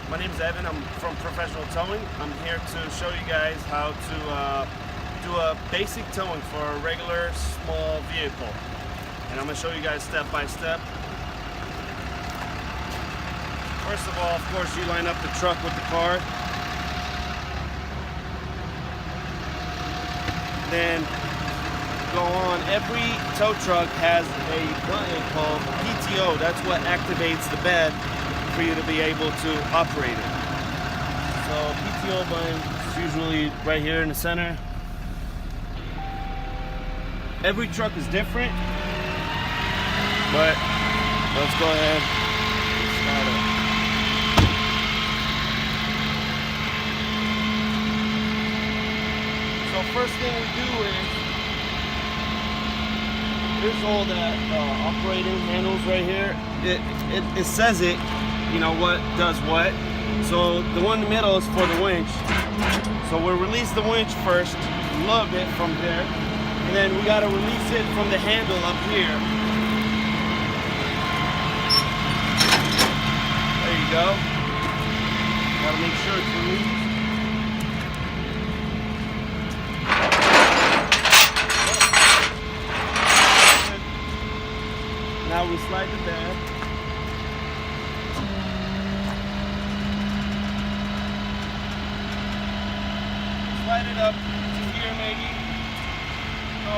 my name is Evan. I'm from Professional Towing. I'm here to show you guys how to do a basic towing for a regular small vehicle. And I'm going to show you guys step by step. First of all, of course, you line up the truck with the car. Then go on. Every tow truck has a button called PTO. That's what activates the bed for you to be able to operate it. So PTO button is usually right here in the center. Every truck is different, but let's go ahead and start it. So first thing we do is, here's all that operating handles right here. It says it, you know, what does what. So the one in the middle is for the winch. So we'll release the winch first, a little bit from there, and then we got to release it from the handle up here. There you go. Got to make sure it's released. Now we slide the bed. Slide it up to here maybe. So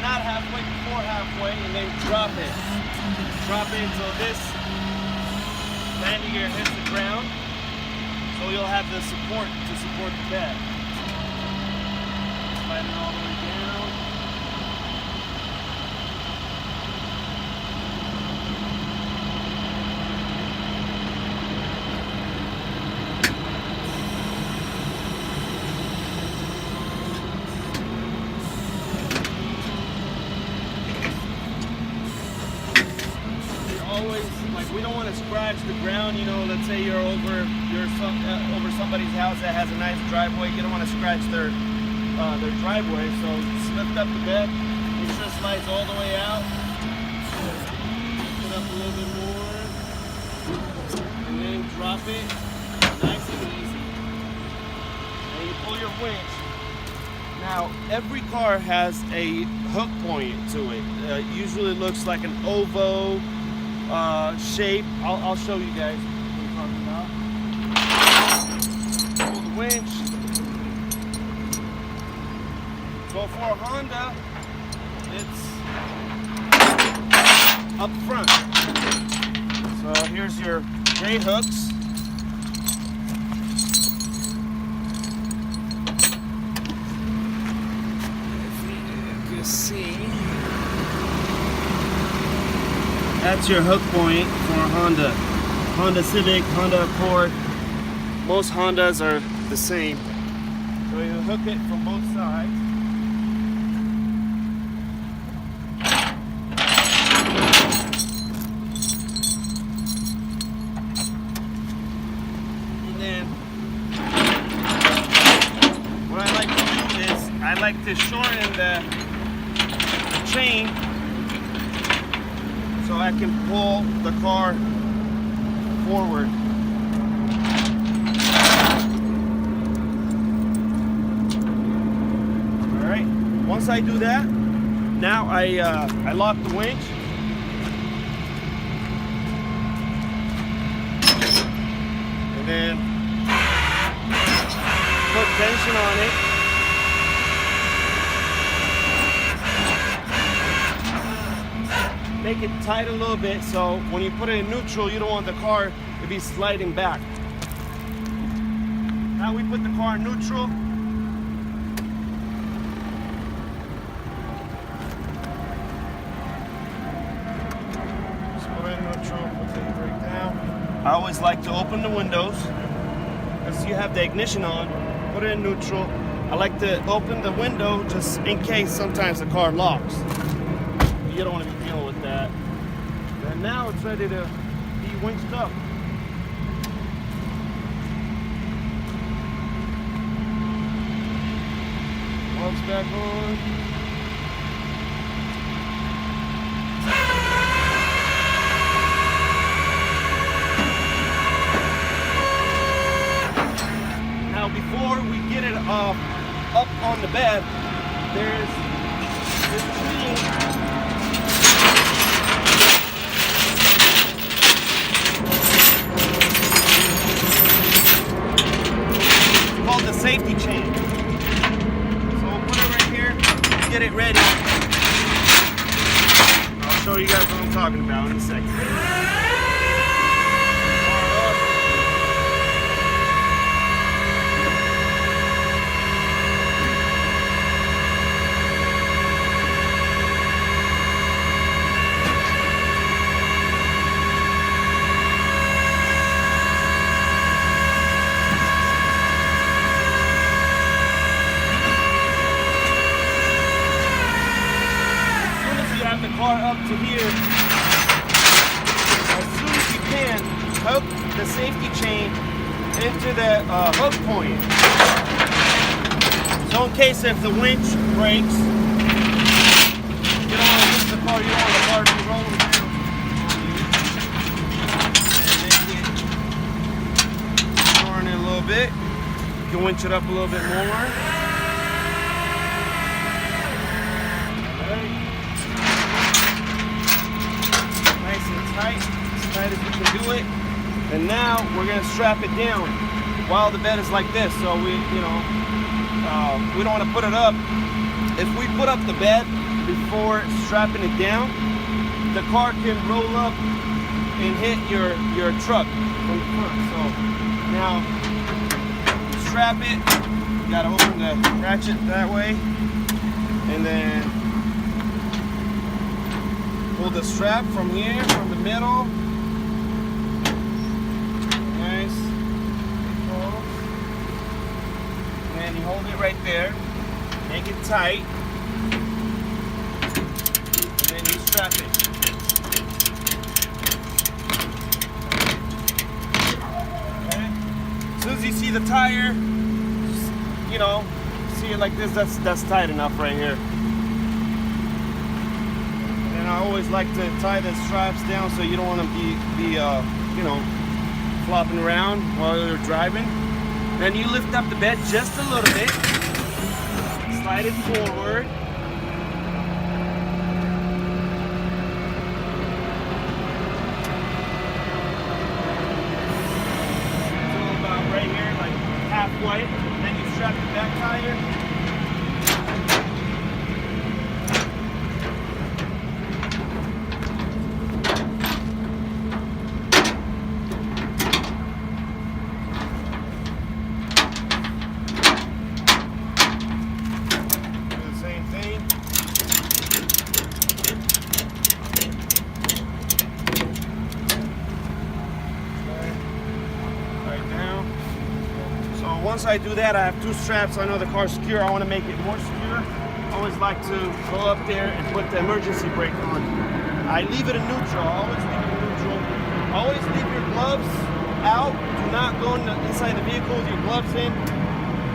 not halfway, before halfway, and then drop it. Drop it until this landing gear hits the ground. So you'll have the support to support the bed. Slide it all the way down. Always, like, we don't want to scratch the ground, you know. Let's say you're over somebody's house that has a nice driveway. You don't want to scratch their driveway, so just lift up the bed, make sure it slides all the way out. Put up a little bit more, and then drop it nice and easy. And you pull your winch. Now, every car has a hook point to it. Usually looks like an oval shape. I'll show you guys what I'm talking about. Pull the winch. So for a Honda, it's up front. So here's your J hooks. If you see, that's your hook point for a Honda. Honda Civic, Honda Accord. Most Hondas are the same. So you hook it from both sides. And then what I like to do is I like to shorten the chain so I can pull the car forward. All right. Once I do that, now I lock the winch. And then put tension on it. Make it tight a little bit, so when you put it in neutral, you don't want the car to be sliding back. Now we put the car in neutral. Just put it in neutral, put the brake down. I always like to open the windows, because you have the ignition on, put it in neutral. I like to open the window just in case sometimes the car locks. You don't want to be dealing with that. And now it's ready to be winched up. Gloves back on. on the bed, there's this thing. It's called the safety chain. So we'll put it right here, get it ready. I'll show you guys what I'm talking about in a second. The car up to here, as soon as you can, hook the safety chain into the hook point. So in case if the winch breaks, you don't want to lose the car, you don't want the car to be rolling down. And then turn it a little bit. You can winch it up a little bit more. Tight, as tight as we can do it. And now we're gonna strap it down while the bed is like this. So we don't want to put it up. If we put up the bed before strapping it down, the car can roll up and hit your truck from the front. So now strap it. You gotta open the ratchet that way, and then pull the strap from here, from the middle. Nice. And you hold it right there. Make it tight. And then you strap it. Okay. As soon as you see the tire, see it like this, that's tight enough right here. And I always like to tie the straps down so you don't want to be flopping around while you're driving. Then you lift up the bed just a little bit, slide it forward. So about right here, like halfway. Then you strap the back tire. Once I do that, I have two straps. I know the car's secure. I want to make it more secure. I always like to go up there and put the emergency brake on. I leave it in neutral. I always leave it in neutral. Always leave your gloves out. Do not go inside the vehicle with your gloves in.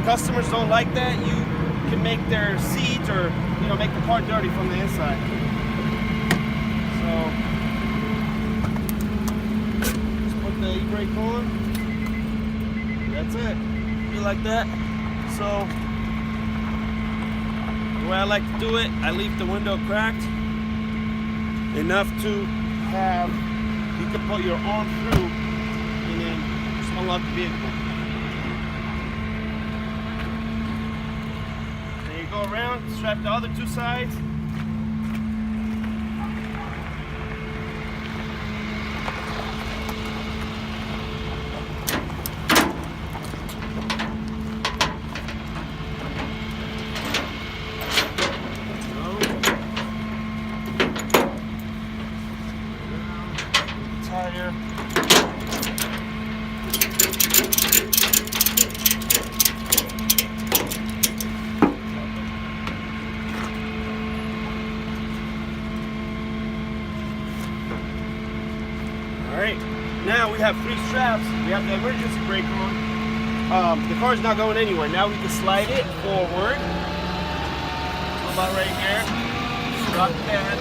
Customers don't like that. You can make their seat or make the car dirty from the inside. So just put the e-brake on. That's it. Like that. So the way I like to do it, I leave the window cracked enough to have you can put your arm through and then just unlock the vehicle. Then you go around, strap the other two sides. Tire. Alright, now we have three straps. We have the emergency brake on. The car's not going anywhere. Now we can slide it forward. About right here. Drop the bed.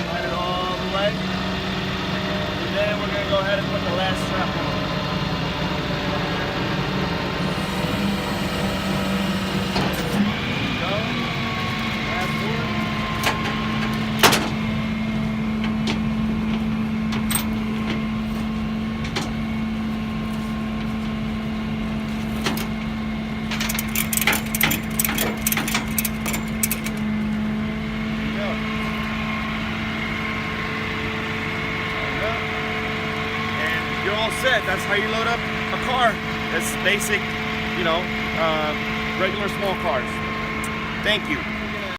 Slide it all the way. And then we're going to go ahead and put the last strap on. all set. That's how you load up a car. That's basic, you know, regular small cars. Thank you.